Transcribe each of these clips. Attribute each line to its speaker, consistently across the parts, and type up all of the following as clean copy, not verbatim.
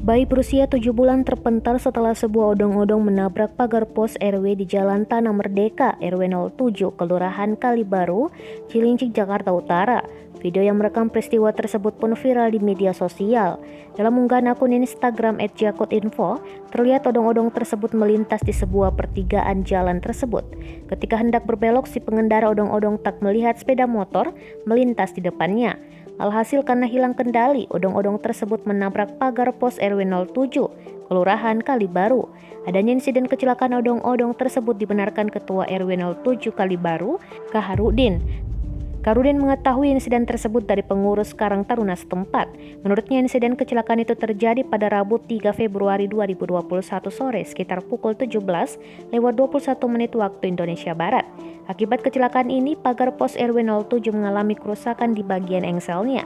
Speaker 1: Bayi berusia 7 bulan terpental setelah sebuah odong-odong menabrak pagar pos RW di Jalan Tanah Merdeka, RW 07, Kelurahan Kalibaru, Cilincing, Jakarta Utara. Video yang merekam peristiwa tersebut pun viral di media sosial. Dalam unggahan akun Instagram @jakotinfo, terlihat odong-odong tersebut melintas di sebuah pertigaan jalan tersebut. Ketika hendak berbelok, si pengendara odong-odong tak melihat sepeda motor melintas di depannya. Alhasil karena hilang kendali, odong-odong tersebut menabrak pagar pos RW 07, Kelurahan Kalibaru. Adanya insiden kecelakaan odong-odong tersebut dibenarkan Ketua RW 07 Kalibaru, Kaharudin. Karudin mengetahui insiden tersebut dari pengurus Karang Taruna setempat. Menurutnya insiden kecelakaan itu terjadi pada Rabu 3 Februari 2021 sore sekitar pukul 17:21 waktu Indonesia Barat. Akibat kecelakaan ini, pagar pos RW 07 mengalami kerusakan di bagian engselnya.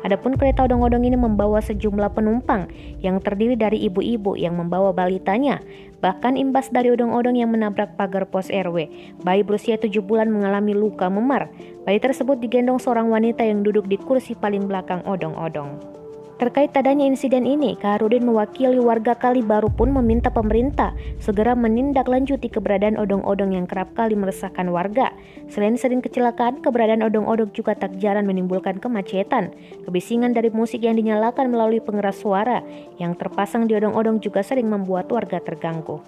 Speaker 1: Adapun kereta odong-odong ini membawa sejumlah penumpang yang terdiri dari ibu-ibu yang membawa balitanya. Bahkan imbas dari odong-odong yang menabrak pagar pos RW, bayi berusia 7 bulan mengalami luka memar. Bayi tersebut digendong seorang wanita yang duduk di kursi paling belakang odong-odong. Terkait adanya insiden ini, Kaharudin mewakili warga Kalibaru pun meminta pemerintah segera menindaklanjuti keberadaan odong-odong yang kerap kali meresahkan warga. Selain sering kecelakaan, keberadaan odong-odong juga tak jarang menimbulkan kemacetan. Kebisingan dari musik yang dinyalakan melalui pengeras suara yang terpasang di odong-odong juga sering membuat warga terganggu.